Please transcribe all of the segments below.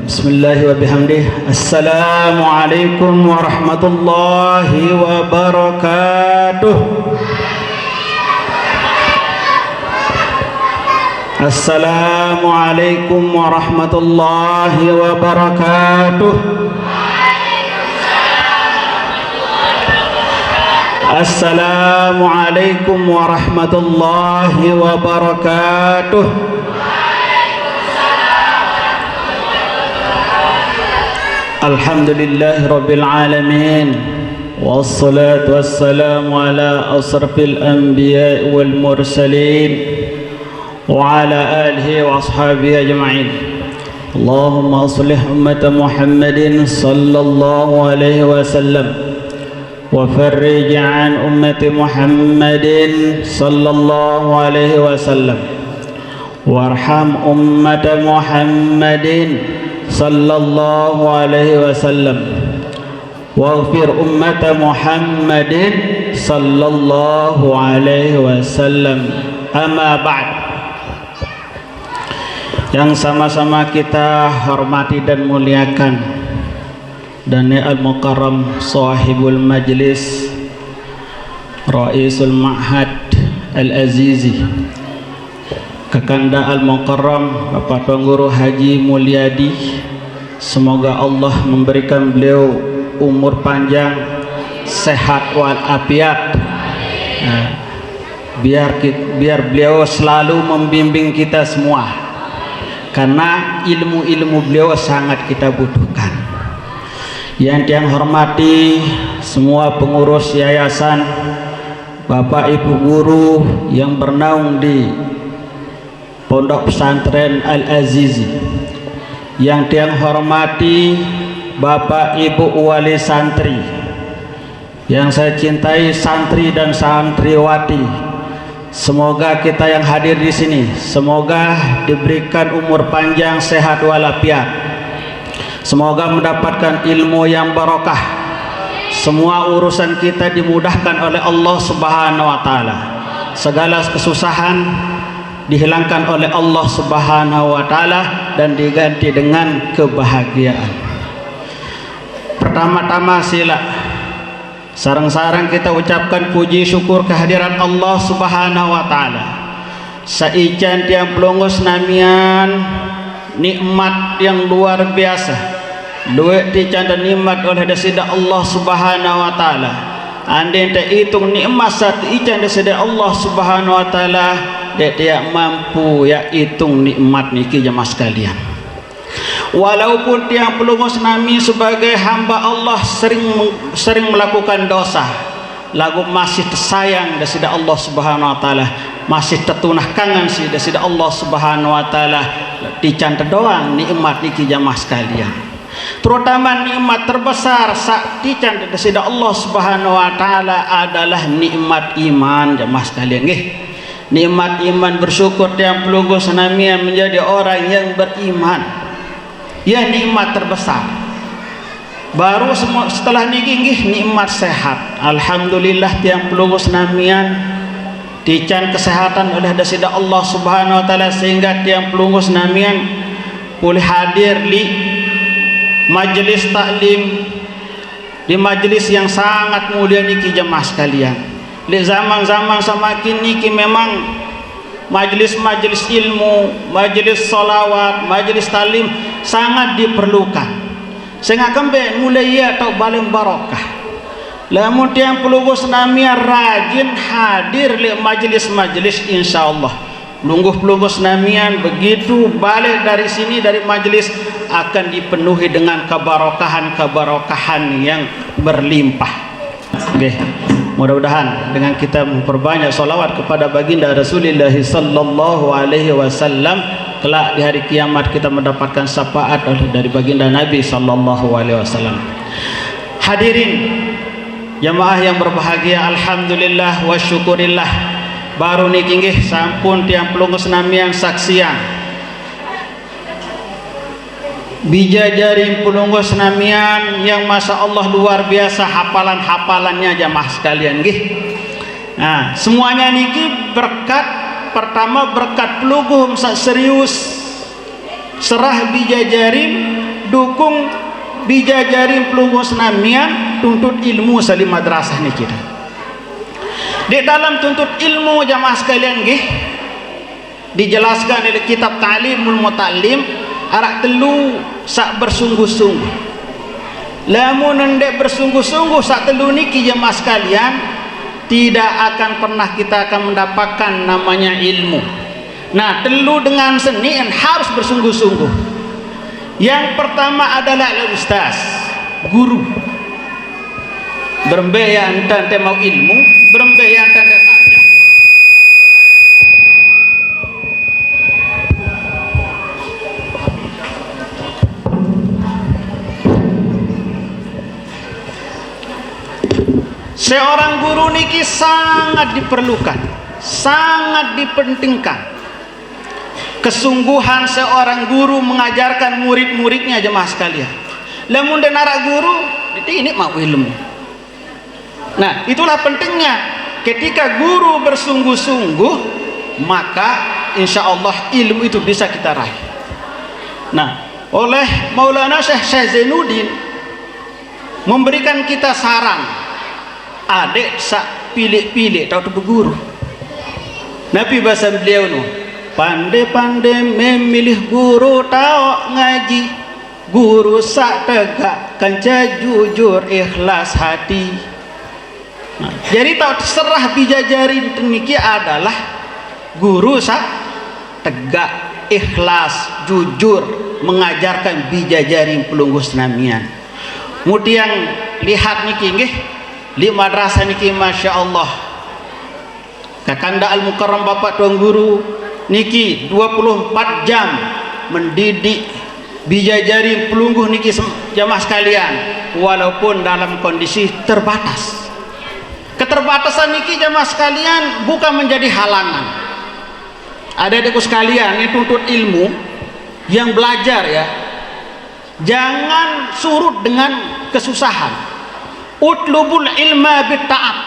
Bismillahi wa bihamdih. Assalamualaikum warahmatullahi wabarakatuh. Assalamualaikum warahmatullahi wabarakatuh. Assalamualaikum warahmatullahi wabarakatuh. Alhamdulillahi rabbil alamin, wassalatu wassalamu ala asrafil anbiya wal mursalin wa ala alihi wa ashabihi ajma'in. Allahumma aslih ummata Muhammadin sallallahu alaihi wasallam wa farrij an ummati Muhammadin sallallahu alaihi wasallam warham ummata Muhammadin sallallahu alaihi wasallam waghfir ummata Muhammadin sallallahu alaihi wasallam. Amma ba'd. Yang sama-sama kita hormati dan muliakan dan al-mukarram sahibul majlis Raisul Ma'had Al-Azizi Kakanda Al-Mukarram Bapak Tuan Guru Haji Mulyadi, semoga Allah memberikan beliau umur panjang, sehat walafiat, biar beliau selalu membimbing kita semua, karena ilmu-ilmu beliau sangat kita butuhkan. Yang hormati semua pengurus yayasan, Bapak Ibu guru yang bernaung di Pondok Pesantren Al-Azizi, yang hormati Bapak Ibu wali santri, yang saya cintai santri dan santriwati, semoga kita yang hadir di sini semoga diberikan umur panjang, sehat walafiat, semoga mendapatkan ilmu yang barokah, semua urusan kita dimudahkan oleh Allah Subhanahu wa taala, segala kesusahan dihilangkan oleh Allah Subhanahu wa taala dan diganti dengan kebahagiaan. Pertama-tama sila sarang-sarang kita ucapkan puji syukur kehadiran Allah Subhanahu wa taala. Saican tiang pelongos namian nikmat yang luar biasa, duit dicanda nikmat oleh dasida Allah Subhanahu wa taala. Andai tak hitung nikmat satu ican dasida Allah Subhanahu wa taala, dia tidak mampu ya hitung nikmat niki jemaah sekalian. Walaupun tiang pelunggus nami sebagai hamba Allah sering melakukan dosa, lagu masih tersayang dasida Allah Subhanahu wa taala, masih tertunah kangen si dasida Allah Subhanahu wa taala, dicanta doang nikmat niki jemaah sekalian. Terutama nikmat terbesar saat dicanta dasida Allah Subhanahu wa taala adalah nikmat iman jemaah sekalian nggih. Nikmat iman, bersyukur tiang pelunggu senamian menjadi orang yang beriman, ya nikmat terbesar. Baru setelah niki nikmat sehat. Alhamdulillah tiang pelunggu senamian dican kesehatan oleh dasida Allah Subhanahu wa taala, sehingga tiang pelunggu senamian boleh hadir di majelis taklim, di majelis yang sangat mulia niki jemaah sekalian. Di zaman-zaman semakin niki memang majelis-majelis ilmu, majelis solawat, majelis talim sangat diperlukan. Sehingga kembe mulai ya atau baling barokah. Lamun tiang pelunggu senamia rajin hadir di majelis-majelis, insyaallah lungguh pelunggu senamian begitu balik dari sini dari majelis akan dipenuhi dengan kebarokahan yang berlimpah. Okay. Mudah-mudahan dengan kita memperbanyak salawat kepada baginda Rasulullah sallallahu alaihi wasallam, kelak di hari kiamat kita mendapatkan syafaat dari baginda Nabi sallallahu alaihi wasallam. Hadirin Jamaah yang berbahagia, alhamdulillah wa syukurillah, baru niki nggih sampun tiang pelunggus namian saksian bijajari pelunggus namian yang masya Allah luar biasa hafalannya jamaah sekalian nggih. Nah, semuanya niki berkat, pertama berkat pelungguh serius serah bijajarin dukung bijajarin pelunggus namian tuntut ilmu salim madrasah ni kita. Di dalam tuntut ilmu jamaah sekalian nggih dijelaskan oleh kitab Ta'limul Muta'allim arak telu sak bersungguh-sungguh. Lamun ndek bersungguh-sungguh sak telu niki jamaah sekalian tidak akan pernah kita akan mendapatkan namanya ilmu. Nah, telu dengan seni harus bersungguh-sungguh. Yang pertama adalah ustaz, guru. Berembe yang tante mau ilmu, berembe yang tante saja. Seorang guru niki sangat diperlukan, sangat dipentingkan. Kesungguhan seorang guru mengajarkan murid-muridnya jemaah sekalian. Lamun dan arak guru, ini mau ilmu. Nah, itulah pentingnya. Ketika guru bersungguh-sungguh, maka insya Allah ilmu itu bisa kita raih. Nah, oleh Maulana Syekh Zainuddin memberikan kita saran, adik sak pilih-pilih tahu tu berguru. Nabi bahasa beliau nu, pandai-pandai memilih guru tahu ngaji, guru sak tegak kanca jujur ikhlas hati. Nah, jadi tahu serah bijajari niki adalah guru sak tegak ikhlas jujur mengajarkan bijajari pelunggus namian. Kemudian lihat niki nggih di madrasah niki masya Allah Kakanda Al-Mukarram Bapak Tuan Guru niki 24 jam mendidik bijajari pelungguh niki jamaah sekalian, walaupun dalam kondisi terbatas. Keterbatasan niki jamaah sekalian bukan menjadi halangan. Adik-adikku sekalian yang tuntut ilmu, yang belajar ya, jangan surut dengan kesusahan. Utlubul ilma bitta'ab,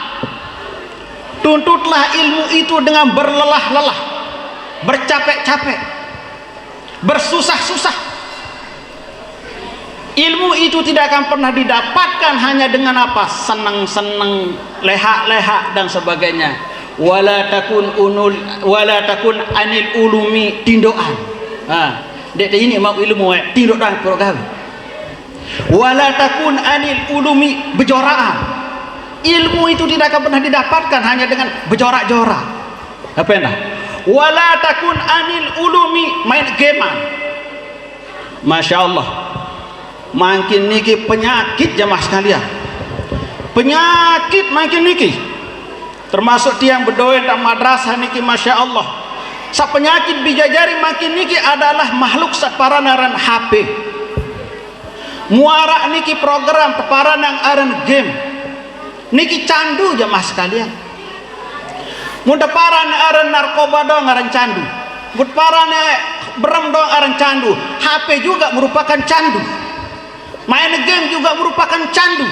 tuntutlah ilmu itu dengan berlelah-lelah, bercapek-capek, bersusah-susah. Ilmu itu tidak akan pernah didapatkan hanya dengan apa? Senang-senang, lehak-lehak dan sebagainya. Wala takun anil ulumi tindoan. Dek ini mau ilmu tindoan program. Wala takun anil ulumi bejoraan. Ilmu itu tidak akan pernah didapatkan hanya dengan bejorak-jorak. Apa dah? Wala takun anil ulumi main geman. Masya Allah. Makin niki penyakit jamaah sekalian. Penyakit makin niki. Termasuk tiang berdoa dan madrasah niki masya Allah. Sa penyakit bijajari makin niki adalah makhluk saparanan HP. Muara niki program teparan yang aran game. Niki candu jamaah sekalian. Muda paran aran narkoba dong aran candu. Muda paran berem dong aran candu. HP juga merupakan candu. Main game juga merupakan candu.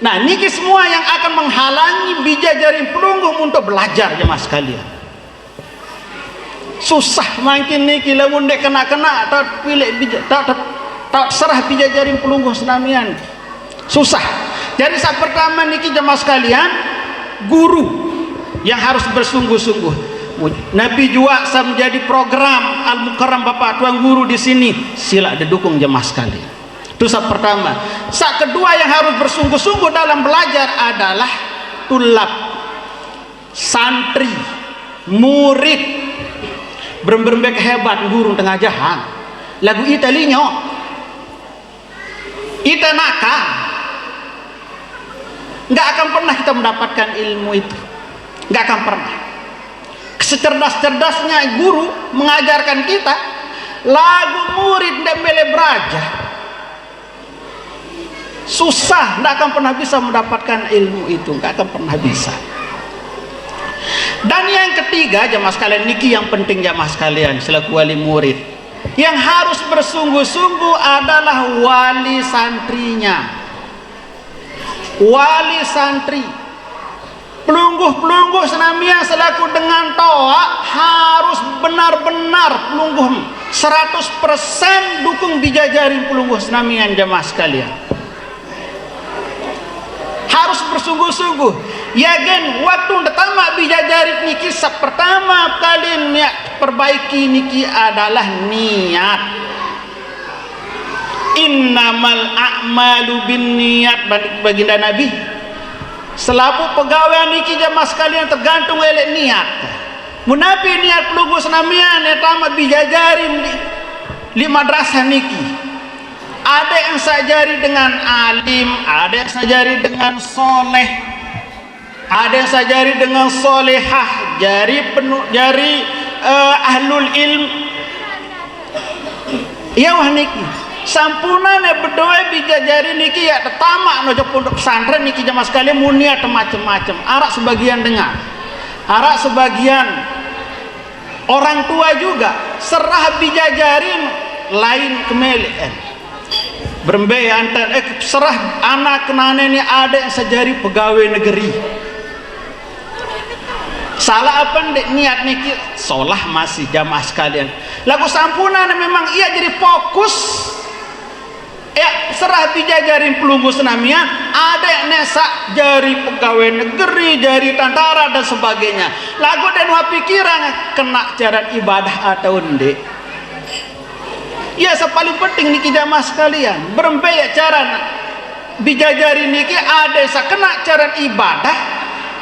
Nah, niki semua yang akan menghalangi bijajari pelungguh untuk belajar jemaah sekalian. Susah makin niki lamun dek kena-kena atau pilih tak serah bijajari pelungguh senamian. Susah. Jadi saat pertama niki jemaah sekalian, guru yang harus bersungguh-sungguh. Nabi juga menjadi program Al-Mukarram Bapak Tuan Guru di sini. Sila didukung jemaah sekalian. Itu saat pertama. Saat kedua yang harus bersungguh-sungguh dalam belajar adalah tulab, santri, murid. Berembek hebat guru tengah jahan. Lagu Italinyo, ita nakal. Nggak akan pernah kita mendapatkan ilmu itu. Nggak akan pernah. Secerdas-cerdasnya guru mengajarkan kita, lagu murid dan bele beraja. susah, tidak akan pernah bisa mendapatkan ilmu itu, tidak akan pernah bisa. Dan yang ketiga jamaah sekalian, niki yang penting jamaah sekalian selaku wali murid, yang harus bersungguh-sungguh adalah wali santrinya. Wali santri, pelungguh-pelungguh senamia selaku dengan toa harus benar-benar pelungguh 100% dukung bijajarin pelungguh senamian jamaah sekalian. Harus bersungguh-sungguh. Ya gen waktu pertama bijajarit niki pertama kali niat perbaiki niki adalah niat. Innamal a'malu binniyat, baginda Nabi. Selaku pegawai niki jamaah sekalian tergantung oleh niat. Munapi niat pelungguh senamian yang tamat bijajarin di madrasah niki. Ada yang sajari dengan alim, ada yang sajari dengan soleh, ada yang sajari dengan solehah, jari ahlul ilm. Ya wah niki sampunan ya berdoa bijajari niki ya tamak nojo pondok pesantren niki jamaah sekalian muniat macam-macam. Arak sebagian dengar, arak sebagian orang tua juga serah bijajarin lain kemelian berembe antar serah anak kenane ini ada yang sejari pegawai negeri. Salah apa ndek niat niki solah masih jamaah sekalian. Lagu sampunan memang ia jadi fokus ya serah bijajarin pelungguh senamian, ada yang nesak jari pegawai negeri, jari tentara dan sebagainya. Lagu dan pikiran kena jalan ibadah atau ndek. Ya sepaling penting niki jamaah sekalian berembe ya cara bijajari niki ada yang kena cara ibadah,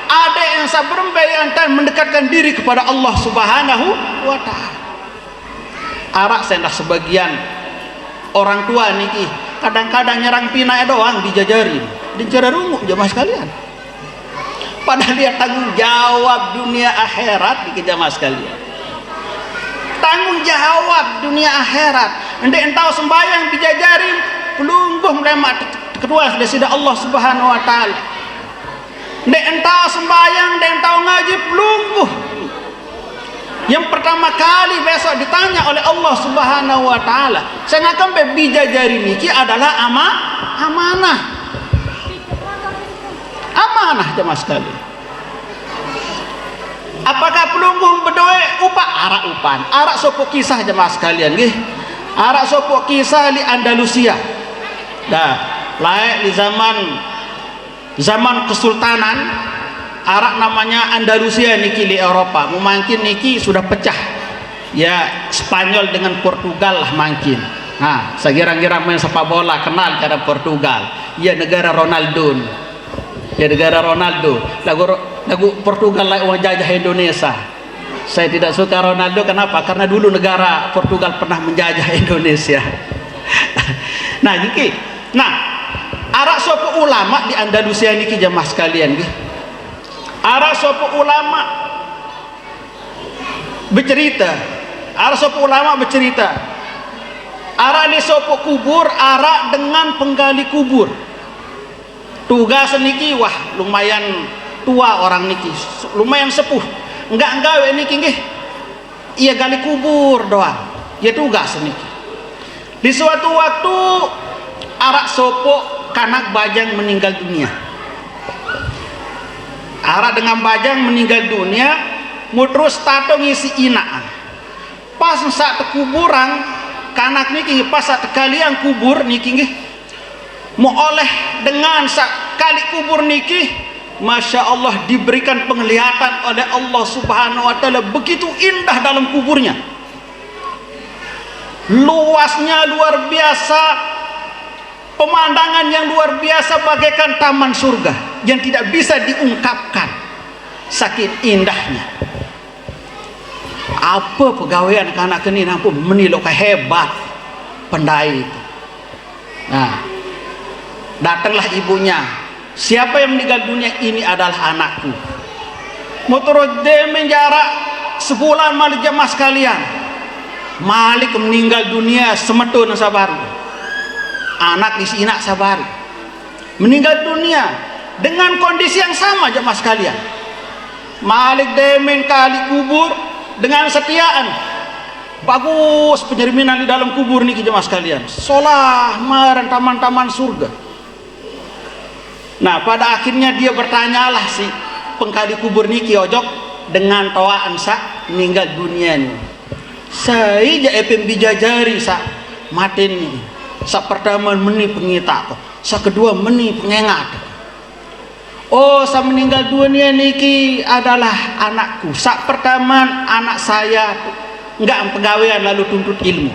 ada yang berembe yang mendekatkan diri kepada Allah Subhanahu wa taala. Arak sendah sebagian orang tua niki kadang-kadang nyerang pina doang dijajari di cara rungu jamaah sekalian, padahal dia tanggung jawab dunia akhirat niki jamaah sekalian, tanggung jawab dunia akhirat. Ndek entau sembahyang dijajari pelungguh melemak kedua sudah Allah Subhanahu wa taala. Ndek entau sembahyang, ndek entau ngaji pelungguh yang pertama kali besok ditanya oleh Allah Subhanahu wa taala. Saya akan bijajari niki adalah amanah. Amanah jemaah sekalian. Apakah pelungguh berdoa upah arak upan? Arak sopok kisah jemaah sekalian nggih. Arak sopok kisah di Andalusia. Dah, layak di zaman kesultanan arak namanya Andalusia niki di Eropa. Mungkin niki sudah pecah. Ya, Spanyol dengan Portugal lah mungkin. Nah, sekira-kira main sepak bola kenal cara Portugal. Ya negara Ronaldo. Ya negara Ronaldo. Lagu Portugal lah uang jajah Indonesia. Saya tidak suka Ronaldo, kenapa? Karena dulu negara Portugal pernah menjajah Indonesia. Nah, niki. Nah, arak sopo ulama di Andalusia niki jamaah sekalian nggih. Arak sopo ulama bercerita. Arak sopo ulama bercerita. Arak di sopo kubur, arak dengan penggali kubur. Tugas niki wah lumayan tua orang niki, lumayan sepuh. Enggak niki nggih. Ia gali kubur doang. Ya tugas niki. Di suatu waktu arak sopo kanak bajang meninggal dunia. Arak dengan bajang meninggal dunia, mutrus tato ngisi inaan. Pas saat kuburan kanak niki pas saat kalian kubur niki nggih. Mau oleh dengan sekali kubur niki, Masya Allah diberikan penglihatan oleh Allah Subhanahu wa taala begitu indah dalam kuburnya. Luasnya luar biasa, pemandangan yang luar biasa bagaikan taman surga yang tidak bisa diungkapkan saking indahnya. Apa pegawaian anak ini nampu menilok hebat pendai itu. Nah, datanglah ibunya. Siapa yang meninggal dunia? Ini adalah anakku. Motor de menjarak sebulan malik jamaah sekalian. Malik meninggal dunia semetun sabar. Anak isi inak sabar. meninggal dunia dengan kondisi yang sama jemaah sekalian. Malik demen kali kubur dengan setiaan. Bagus penyerminan di dalam kubur niki jemaah sekalian. Solah maran taman-taman surga. Nah, pada akhirnya dia bertanyalah si pengkali kubur niki ojok dengan toaan sa meninggal dunia ni. Saya epem bijajari sa maten ni. Sa pertama meni pengita ko. Sa kedua meni pengengat. Oh, sa meninggal dunia niki adalah anakku. Sa pertama anak saya enggak pegawaian lalu tuntut ilmu.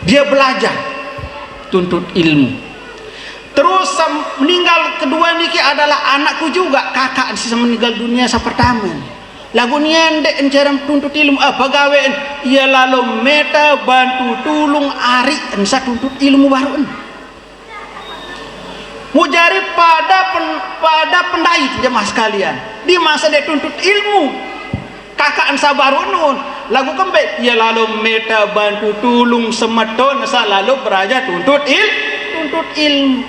Dia belajar tuntut ilmu. Terus meninggal kedua niki adalah anakku juga, kakak sisa meninggal dunia sa pertama. Lagu niende encerem tuntut ilmu pegawaian ia lalu meta bantu tulung ari ensa tuntut ilmu baru en. Mujari pada pendai jemaah sekalian. Di masa dia tuntut ilmu kakak ensa baru nun lagu kembe ia lalu meta bantu tulung semeton sa lalu beraja tuntut ilmu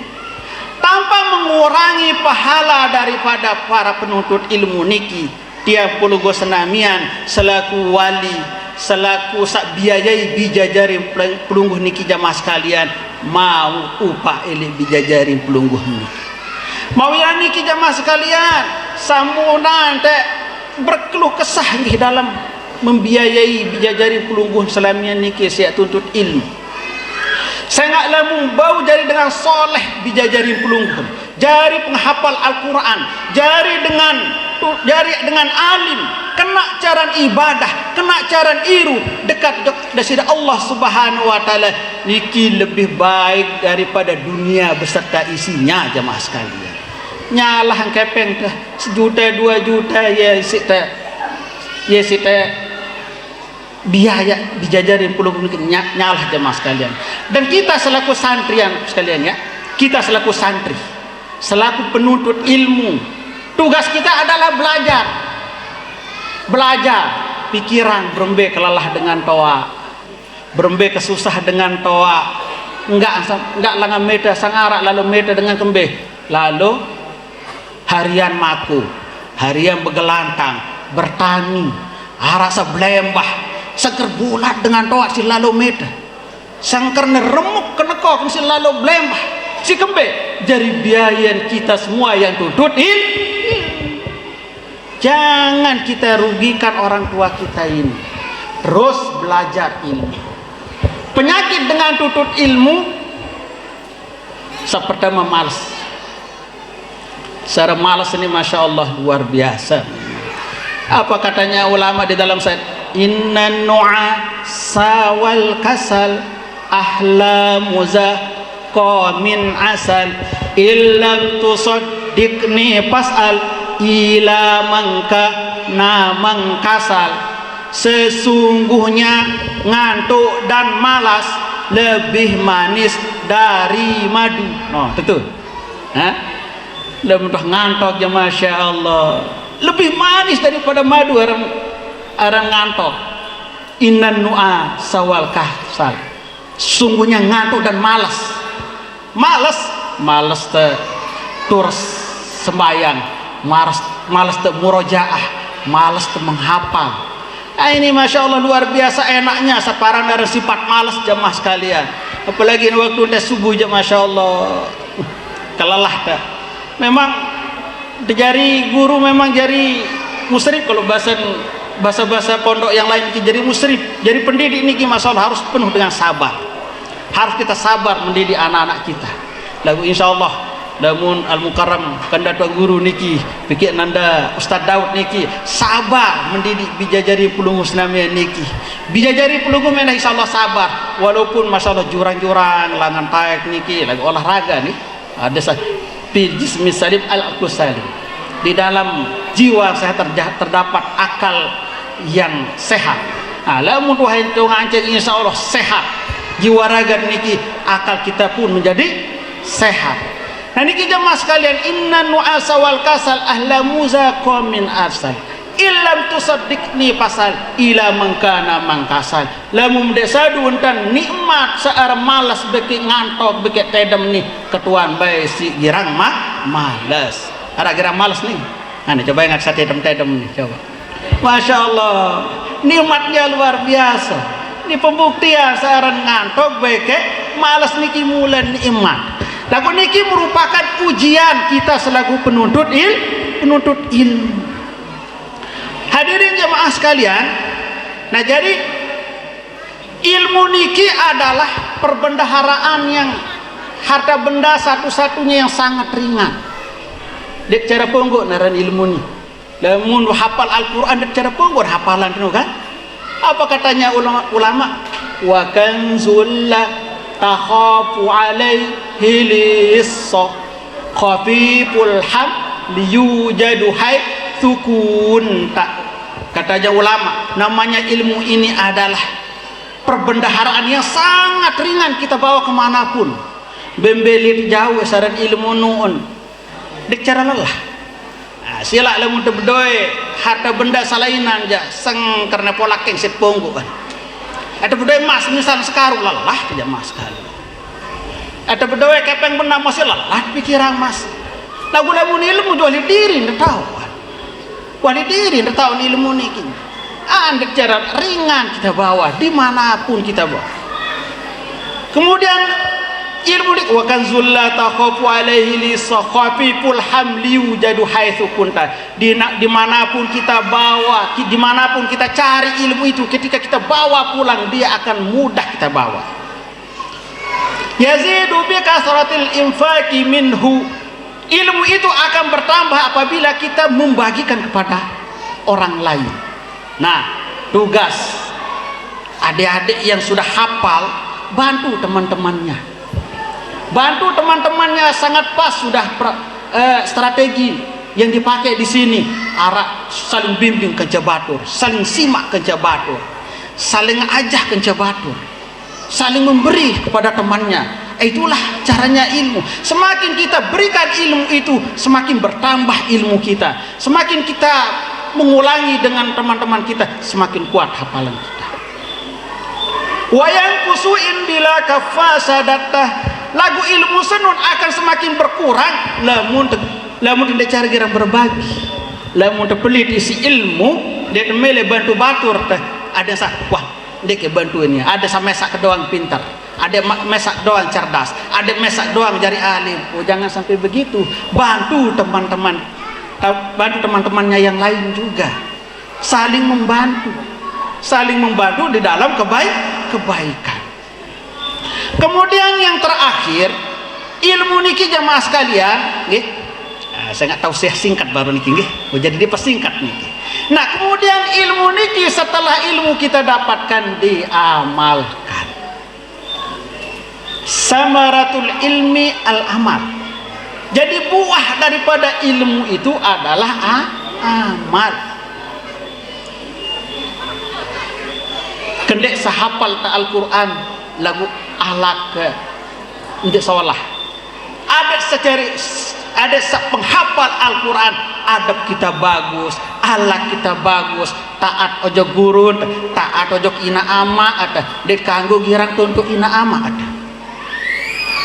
tanpa mengurangi pahala daripada para penuntut ilmu niki. Tiap puluh senamian selaku wali, selaku sak biayai bijajari pelungguh niki jamaah sekalian mau upah ele bijajari pelungguh niki. Mau ya niki jamaah sekalian samunan teh berkeluh kesah nggih dalam membiayai bijajari pelungguh selamian niki siap tuntut ilmu. Saya nggak lamun bau jari dengan soleh bijajari pelungguh, jari penghafal Al-Quran, jari dengan alim, kena caran ibadah, kena caran iru dekat dari Allah Subhanahu wa taala niki lebih baik daripada dunia beserta isinya jemaah sekalian. Nyalah kepeng teh 1 juta 2 juta ya sita biaya dijajarin puluh nyalah jemaah sekalian. Dan kita selaku santrian sekalian ya, kita selaku santri, selaku penuntut ilmu, tugas kita adalah belajar pikiran berembe kelelah dengan toa, berembe kesusah dengan toa, enggak langan meta sangarak lalu meta dengan kembe, lalu harian maku, harian begelantang, bertani, rasa belembah sangker bulat dengan toa si lalu meta sangker neremuk kenekok si lalu belembah si kembe jadi biayan kita semua yang tuntut jangan kita rugikan orang tua kita ini. Terus belajar ilmu. Penyakit dengan tuntut ilmu seperti malas. Secara malas ini masya Allah luar biasa. Apa katanya ulama di dalam sayat inna nu'a sawal kasal ahla muzaqa min asal illam tusaddiqni pas'al ila mangka namang kasal. Sesungguhnya ngantuk dan malas lebih manis dari madu. No, betul. Lebih ngantuk ya masya Allah, lebih manis daripada madu orang ngantuk. Innan nu'a sawal kasal. Sungguhnya ngantuk dan malas terus sembahyang, malas murojaah, malas menghafal. Ini masya Allah luar biasa enaknya separang dari sifat malas jamaah sekalian. Apalagi waktu udah subuh jamaah, masya Allah kelelah dah. Memang jari guru memang jari musrif kalau bahasa pondok yang lain jadi musrif, jadi pendidik ini masalah harus penuh dengan sabar. Harus kita sabar mendidik anak-anak kita. Lalu insya Allah namun al-mukarram kanda tuan guru niki pikir nanda Ustaz Daud niki sabar mendidik bijajari pelunggu senamian niki. Bijajari pelunggu mana insyaallah sabar walaupun masalah jurang-jurang langan taek niki lagi olahraga nih ada fil jismi salim al-aqsalim. Di dalam jiwa saya terdapat akal yang sehat. Lamun tuhan itu nganceng insyaallah sehat jiwa raga niki, akal kita pun menjadi sehat. Nah niki jemaah sekalian, inna nu'asa wal kasal ahla muzaqa min arsal. Ilam tusaddiqni pasal ila mangkana mangkasal. Lamun desadu untan nikmat sear malas beki ngantok beki tedem nih ketuan bae si girang malas. Ada girang malas nih. Ane coba ingat saya tedem nih coba. Masya Allah, nikmatnya luar biasa. Ini pembuktian searan ngantok beki malas niki mulan nikmat. Lagu niki merupakan ujian kita selaku penuntut ilmu. Hadirin jemaah sekalian, nah jadi ilmu niki adalah perbendaharaan yang harta benda satu-satunya yang sangat ringan. Dek cara ponggok naran ilmu ni. Lamun hafal Al-Quran dek cara ponggok hafalan tu kan? Apa katanya ulama? Wa kanzul la takhafu alaihi lis-sa khafiful ham liyujadu hay sukun tak. Katanya ulama, namanya ilmu ini adalah perbendaharaan yang sangat ringan kita bawa kemanapun. Bembelit jauh saran ilmu nuun dek cara lelah. Nah, sila lamun berdoa harta benda salainan ja seng karena pola keng set ponggo kan. Ada berdoa emas misal sekarung lelah tidak emas sekali. Ada berdoa kepeng benda masih lelah pikiran emas. Lagu lamun ilmu jual diri ndak tahu. Wali diri ndak tahu ilmu niki. Andek cara ringan kita bawa dimanapun kita bawa. Kemudian ilmu ni wa kanzul la takhafu alaihi li sakhafiful hamli yujadu haitsu kunta. Dimanapun kita bawa, dimanapun kita cari ilmu itu, ketika kita bawa pulang dia akan mudah kita bawa. Yazidu bi kasratil infaqi minhu. Ilmu itu akan bertambah apabila kita membagikan kepada orang lain. Nah, tugas adik-adik yang sudah hafal, bantu teman-temannya. Bantu teman-temannya sangat pas sudah strategi yang dipakai di sini. Arah saling bimbing ke jabatur, saling simak ke jabatur, saling ajah ke jabatur, saling memberi kepada temannya. Itulah caranya ilmu. Semakin kita berikan ilmu itu, semakin bertambah ilmu kita. Semakin kita mengulangi dengan teman-teman kita, semakin kuat hafalan kita. Wayang kusuin bila kafasadatah. Lagu ilmu senun akan semakin berkurang lamun tidak cara gerang berbagi. Lamun terpelit isi ilmu, dia mele bantu batur teh. Ada sak wah, dia ke bantuinnya. Ada sama sak doang pintar. Ada mesak doang cerdas, ada mesak doang jari alim. Oh, jangan sampai begitu. Bantu teman-teman, bantu teman-temannya yang lain juga. Saling membantu di dalam kebaikan. Kemudian yang terakhir, ilmu niki jamaah sekalian, nggih. Saya nggak tahu saya singkat baru niki, nggih. Oh, jadi dipersingkat niki. Nah, kemudian ilmu niki setelah ilmu kita dapatkan diamalkan. Samaratul ilmi al-amal. Jadi buah daripada ilmu itu adalah amal. Kendek sahapal ta Al-Quran lagu ahlak untuk sawalah. Ada penghafal Al-Quran, adab kita bagus, ahlak kita bagus, taat ojo guru, taat ojo ina ama ada, dek kanggo girang untuk ina ama ada.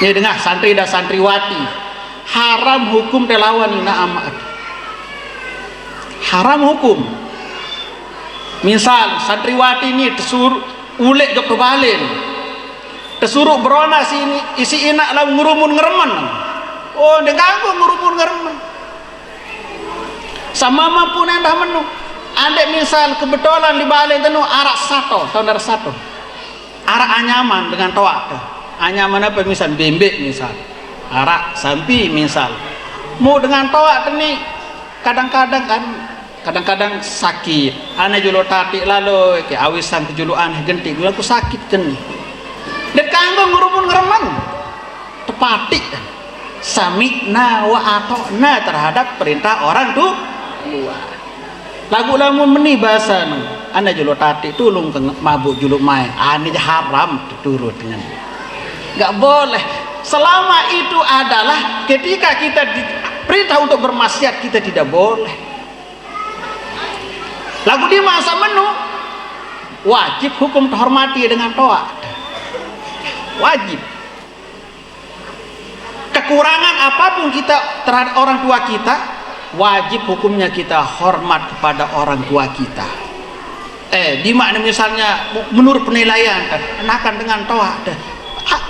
Ini dengar santri dan santriwati, haram hukum telawan ina ama ada. Haram hukum. Misal santriwati ini tesuruh ulek jok kebalin, tesuruh berona sini isi ina lah ngurumun ngereman. Oh, dia ganggu ngurumun ngereman. Sama mampu nendah menu. Andek misal kebetulan di balin tenu arak sato, tahun satu. Arak anyaman dengan toa. Anyaman apa misal bembek misal. Arak sampi misal. Mau dengan toa teni kadang-kadang sakit. Ana julo tati lalu ke awisan kejuluan gentik aku sakit kan. Dek kanggo ngurumun ngereman. Tepati sami'na wa ata'na terhadap perintah orang tuh lagu lamun meni bahasa anda julo tati tulung ke mabuk juluk mai ani haram turut dengan nggak boleh selama itu adalah ketika kita diperintah untuk bermaksiat kita tidak boleh. lagu di masa menu wajib hukum terhormati dengan toa, wajib. Kekurangan apapun kita terhadap orang tua kita, wajib hukumnya kita hormat kepada orang tua kita. Di mana misalnya menurut penilaian anakan dengan toa,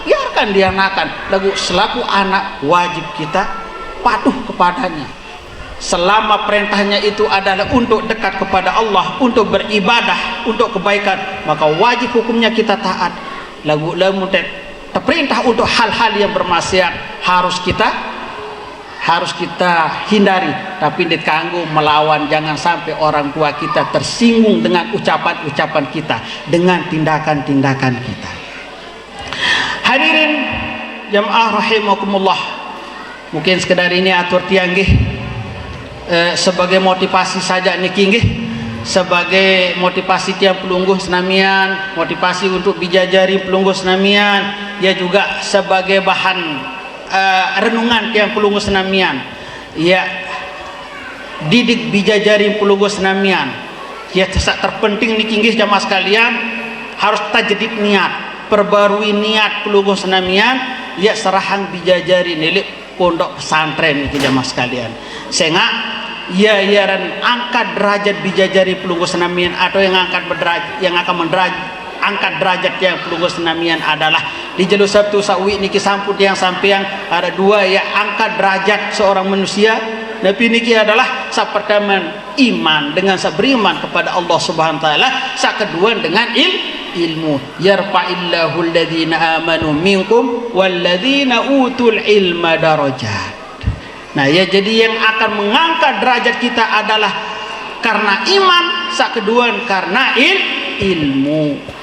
biarkan dia anakan. Lagu selaku anak wajib kita patuh kepadanya. Selama perintahnya itu adalah untuk dekat kepada Allah, untuk beribadah, untuk kebaikan, maka wajib hukumnya kita taat. Lagu terperintah untuk hal-hal yang bermaksiat harus kita hindari, tapi ditanggung melawan. Jangan sampai orang tua kita tersinggung dengan ucapan-ucapan kita, dengan tindakan-tindakan kita. Hadirin jamaah rahimakumullah, mungkin sekedar ini atur tiang sebagai motivasi saja niki nggih, sebagai motivasi tiang pelungguh senamian, motivasi untuk bijajari pelungguh senamian, ya juga sebagai bahan renungan tiang pelungguh senamian, ya didik bijajari pelungguh senamian. Ya terpenting niki nggih jamaah sekalian, harus tajdid niat, perbarui niat pelungguh senamian, ya serahang bijajari nilik pondok pesantren niki jamaah sekalian. Sehingga ya dan angkat derajat bijajari pelungguh senamian, atau yang angkat angkat derajat yang pelungguh senamian adalah di jalur Sabtu sawi niki sampun yang sampeang ada dua, ya angkat derajat seorang manusia. Nabi niki adalah sa pertama iman, dengan sa beriman kepada Allah Subhanahu wa taala, sa kedua dengan ilmu. Yarfa'illahu alladhina amanu minkum walladzina utul ilma darajat. Nah ya, jadi yang akan mengangkat derajat kita adalah karena iman, sak kedua karena ilmu.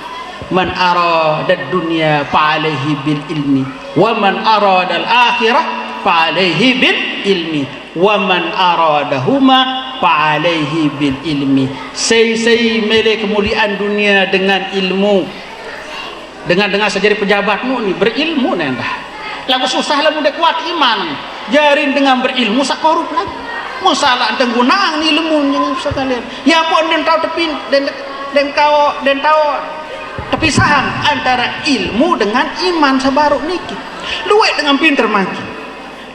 Man arada dunya fa'alaihi bil ilmi, wa man arada al akhirah fa'alaihi bil ilmi, wa man aradahuma fa'alaihi bil ilmi. Saya milih kemuliaan dunia dengan ilmu, dengan sejadi pejabatmu nih berilmu nenda. Lagu susah lah mudah kuat iman, jarin dengan berilmu sak korup lagi. Musalah tenggunaan ilmu jangan sekalian. Ya pun den tahu tepi den tahu tepisahan antara ilmu dengan iman sabaru niki. Luwe dengan pinter maki,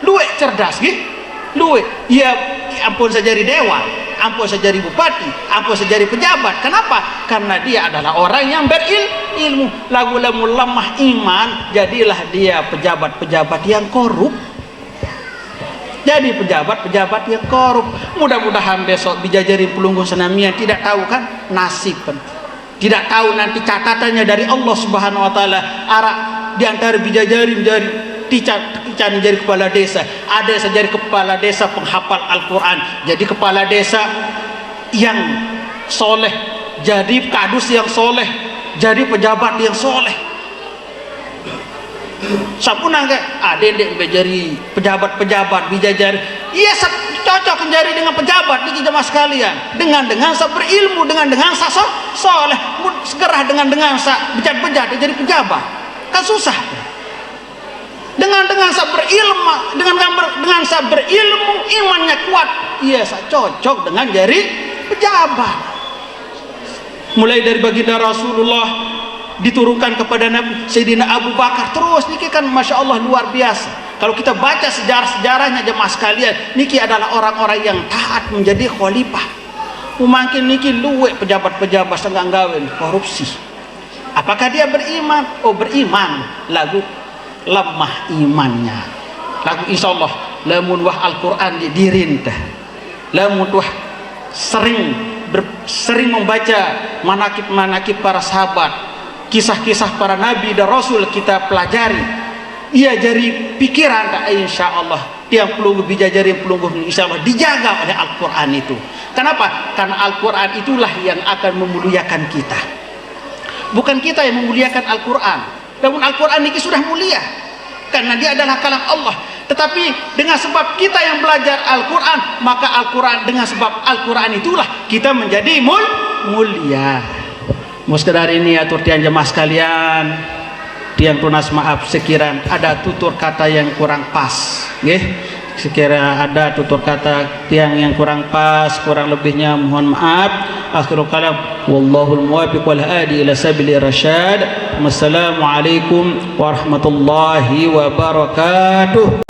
luwe cerdas gih, luwe ya ampun sajari dewa, ampun sajari bupati, ampun sajari pejabat. Kenapa? Karena dia adalah orang yang berilmu. Lagu lemah iman, jadilah dia pejabat-pejabat yang korup. Jadi pejabat-pejabat yang korup. Mudah-mudahan besok bijajari pelungguh senamian tidak tahu kan nasib kan, tidak tahu nanti catatannya dari Allah Subhanahu wa taala. Arah di antara bijajari menjadi Tican jadi kepala desa, ada yang jadi kepala desa penghafal Al-Quran, jadi kepala desa yang soleh, jadi kadus yang soleh, jadi pejabat yang soleh. Sampun angka ada yang jadi pejabat bijajari, iya cocok menjadi dengan pejabat di jemaah sekalian, dengan sa berilmu, dengan sa soleh, segera dengan sa bejat jadi pejabat kan susah. Dengan sa berilmu, dengan sa berilmu, imannya kuat, iya sa cocok dengan jadi pejabat. Mulai dari baginda Rasulullah diturunkan kepada Nabi Sayyidina Abu Bakar, terus niki kan masya Allah luar biasa. Kalau kita baca sejarah-sejarahnya jemaah sekalian, niki adalah orang-orang yang taat menjadi khalifah. Mungkin niki luwe pejabat-pejabat setengah gawen korupsi. Apakah dia beriman? Oh beriman. Lagu lemah imannya. Lagu insyaallah lamun wah Al-Qur'an dirintah, lamun wah sering membaca manakib para sahabat, kisah-kisah para nabi dan rasul kita pelajari, ia jadi pikiran tak insyaallah tiang pelungguh bijajari pelungguh insyaallah dijaga oleh Al-Qur'an itu. Kenapa? Karena Al-Qur'an itulah yang akan memuliakan kita, bukan kita yang memuliakan Al-Qur'an. Namun Al-Quran ini sudah mulia karena dia adalah kalam Allah. Tetapi dengan sebab kita yang belajar Al-Quran, maka Al-Quran, dengan sebab Al-Quran itulah kita menjadi mulia. Sekedar ini atur tiang jemaah sekalian, tiang tunas maaf sekiranya ada tutur kata yang kurang pas, nggih. sekira ada tutur kata tiang yang kurang pas, kurang lebihnya mohon maaf. Akhirul kalam, wallahul muwaffiq wal hadi ila sabili rasyad. Wassalamualaikum warahmatullahi wabarakatuh.